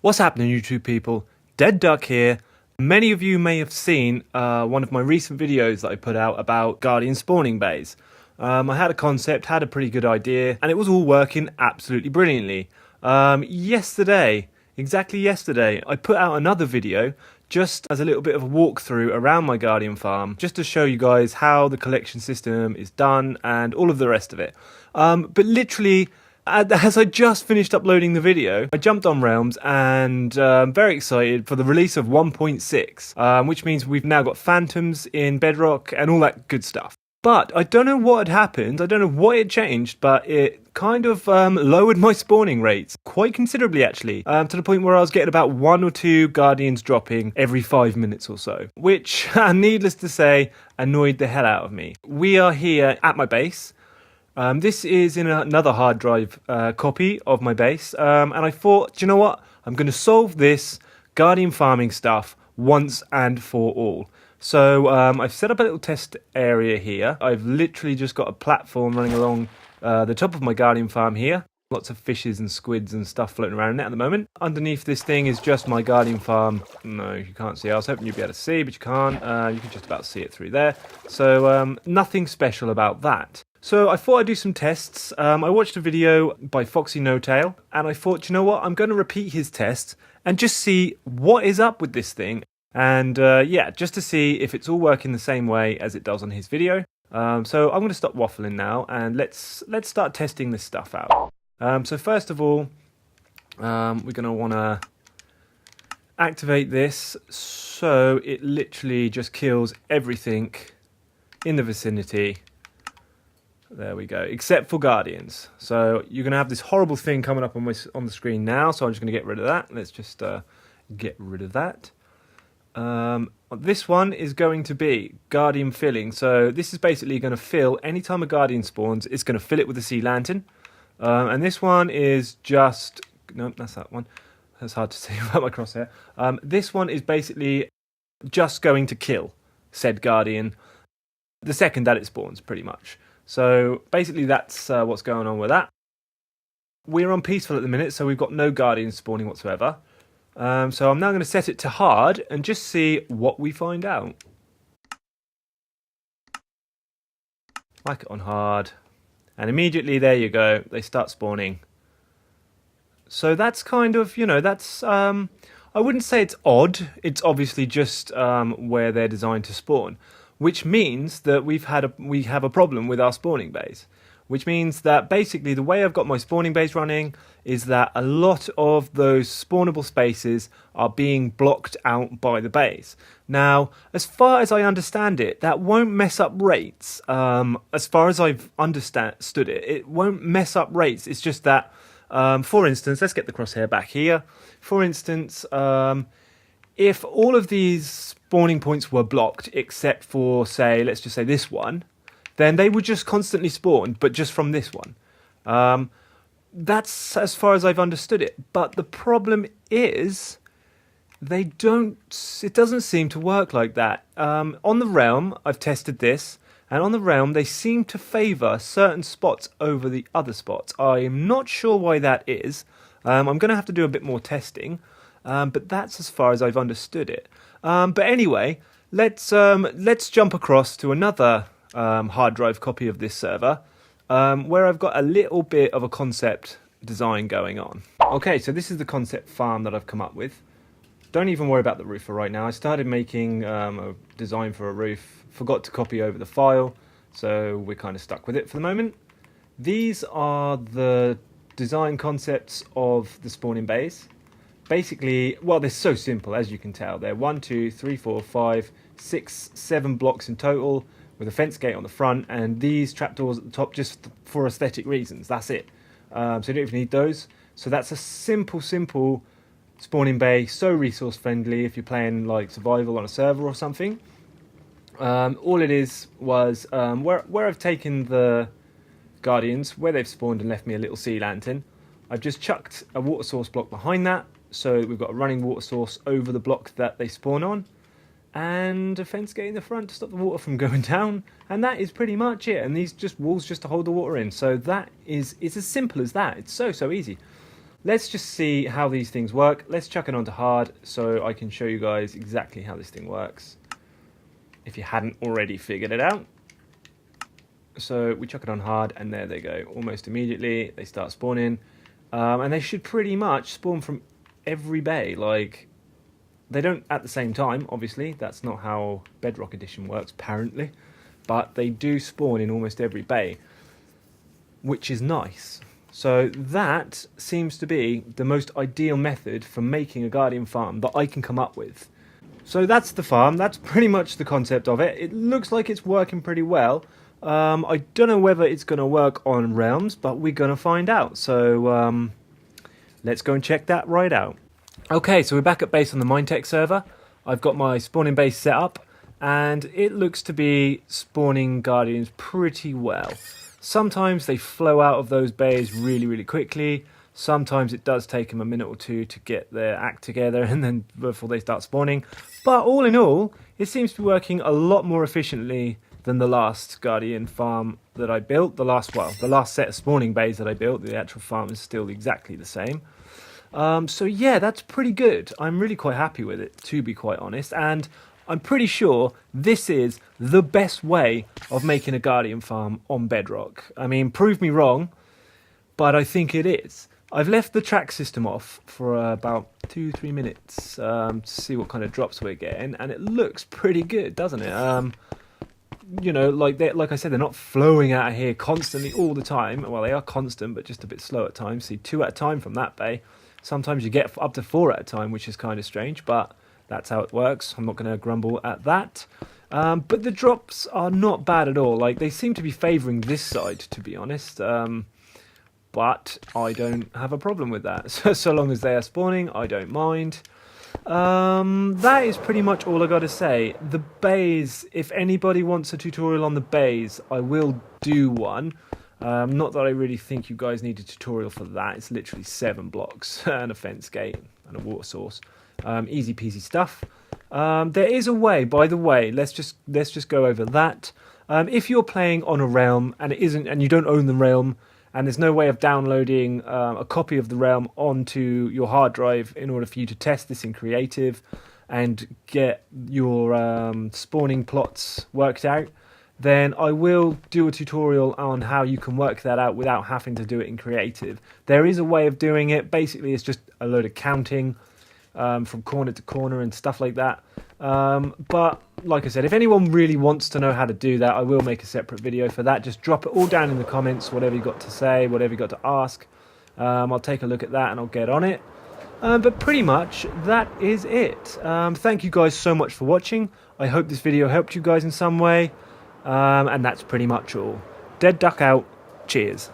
What's happening, YouTube people? DeadDuck here. Many of you may have seen one of my recent videos that I put out about Guardian spawning bays. I had a concept, had a pretty good idea, and it was all working absolutely brilliantly. Exactly yesterday, I put out another video just as a little bit of a walkthrough around my Guardian farm, just to show you guys how the collection system is done and all of the rest of it. But literally, as I just finished uploading the video, I jumped on Realms and very excited for the release of 1.6, which means we've now got phantoms in bedrock and all that good stuff. But I don't know what had happened, I don't know what had changed, but it kind of lowered my spawning rates quite considerably actually, to the point where I was getting about 1 or 2 Guardians dropping every 5 minutes or so, which, needless to say, annoyed the hell out of me. We are here at my base. This is in another hard drive copy of my base, and I thought, do you know what? I'm going to solve this Guardian farming stuff once and for all. So I've set up a little test area here. I've literally just got a platform running along the top of my Guardian farm here. Lots of fishes and squids and stuff floating around in it at the moment. Underneath this thing is just my Guardian farm. No, you can't see. I was hoping you'd be able to see, but you can't. You can just about see it through there. So nothing special about that. So I thought I'd do some tests. I watched a video by Foxy No Tail, and I thought, you know what, I'm going to repeat his test and just see what is up with this thing. And yeah, just to see if it's all working the same way as it does on his video. So I'm going to stop waffling now, and let's start testing this stuff out. So first of all, we're going to want to activate this so it literally just kills everything in the vicinity. There we go, except for Guardians. So you're going to have this horrible thing coming up on the screen now, so I'm just going to get rid of that. Let's just get rid of that. This one is going to be Guardian filling. So this is basically going to fill, anytime a Guardian spawns, it's going to fill it with a sea lantern. And this one is just... Nope, that's that one. That's hard to see without my crosshair. This one is basically just going to kill said Guardian the second that it spawns, pretty much. So basically that's what's going on with that. We're on peaceful at the minute, so we've got no Guardians spawning whatsoever. So I'm now going to set it to hard and just see what we find out. Whack it on hard. And immediately, there you go, they start spawning. So that's kind of, you know, that's, I wouldn't say it's odd. It's obviously just where they're designed to spawn. Which means that we have a problem with our spawning bays. Which means that basically the way I've got my spawning bays running is that a lot of those spawnable spaces are being blocked out by the bays. Now, as far as I understand it, that won't mess up rates. As far as I've understood it, it won't mess up rates. It's just that, for instance, let's get the crosshair back here. For instance, if all of these spawning points were blocked, except for, say, let's just say this one, then they would just constantly spawn, but just from this one. That's as far as I've understood it. But the problem is, it doesn't seem to work like that. On the Realm, I've tested this, and on the Realm, they seem to favour certain spots over the other spots. I am not sure why that is. I'm going to have to do a bit more testing, but that's as far as I've understood it. But anyway, let's jump across to another hard drive copy of this server, where I've got a little bit of a concept design going on. Okay, so this is the concept farm that I've come up with. Don't even worry about the roof for right now. I started making a design for a roof, forgot to copy over the file, so we're kind of stuck with it for the moment. These are the design concepts of the spawning bays. Basically, well, they're so simple, as you can tell. They're 1, 2, 3, 4, 5, 6, 7 blocks in total, with a fence gate on the front, and these trapdoors at the top just for aesthetic reasons. That's it. So you don't even need those. So that's a simple spawning bay, so resource friendly if you're playing like survival on a server or something. All it is was where I've taken the Guardians, where they've spawned and left me a little sea lantern, I've just chucked a water source block behind that, so we've got a running water source over the block that they spawn on, and a fence gate in the front to stop the water from going down, and that is pretty much it. And these just walls just to hold the water in. So that is, it's as simple as that. It's so easy. Let's just see how these things work. Let's chuck it onto hard so I can show you guys exactly how this thing works, if you hadn't already figured it out. So we chuck it on hard, and there they go. Almost immediately they start spawning, and they should pretty much spawn from every bay. Like, they don't at the same time, obviously. That's not how Bedrock Edition works, apparently. But they do spawn in almost every bay, which is nice. So that seems to be the most ideal method for making a Guardian farm that I can come up with. So that's the farm. That's pretty much the concept of it. It looks like it's working pretty well. I don't know whether it's going to work on realms, but we're going to find out. So let's go and check that right out. Okay, so we're back at base on the Minetech server. I've got my spawning base set up, and it looks to be spawning Guardians pretty well. Sometimes they flow out of those bays really, really quickly. Sometimes it does take them a minute or two to get their act together and then before they start spawning. But all in all, it seems to be working a lot more efficiently than the last Guardian farm that I built. The last set of spawning bays that I built. The actual farm is still exactly the same. So yeah, that's pretty good. I'm really quite happy with it, to be quite honest. And I'm pretty sure this is the best way of making a Guardian farm on Bedrock. I mean, prove me wrong, but I think it is. I've left the track system off for about 2-3 minutes to see what kind of drops we're getting, and it looks pretty good, doesn't it? You know, like I said, they're not flowing out of here constantly all the time. Well, they are constant, but just a bit slow at times. See, 2 at a time from that bay. Sometimes you get up to 4 at a time, which is kind of strange, but that's how it works. I'm not going to grumble at that. But the drops are not bad at all. Like, they seem to be favouring this side, to be honest. But I don't have a problem with that. So long as they are spawning, I don't mind. That is pretty much all I got to say. The bays, if anybody wants a tutorial on the bays, I will do one. Not that I really think you guys need a tutorial for that. It's literally 7 blocks and a fence gate and a water source. Easy peasy stuff. There is a way, by the way. Let's just go over that. If you're playing on a realm and you don't own the realm, and there's no way of downloading a copy of the realm onto your hard drive in order for you to test this in creative and get your spawning plots worked out, then I will do a tutorial on how you can work that out without having to do it in creative. There is a way of doing it. Basically, it's just a load of counting from corner to corner and stuff like that. But like I said, if anyone really wants to know how to do that, I will make a separate video for that. Just drop it all down in the comments, whatever you got to say, whatever you got to ask. I'll take a look at that and I'll get on it. But pretty much that is it. Thank you guys so much for watching. I hope this video helped you guys in some way. And that's pretty much all. DeadDuck out. Cheers.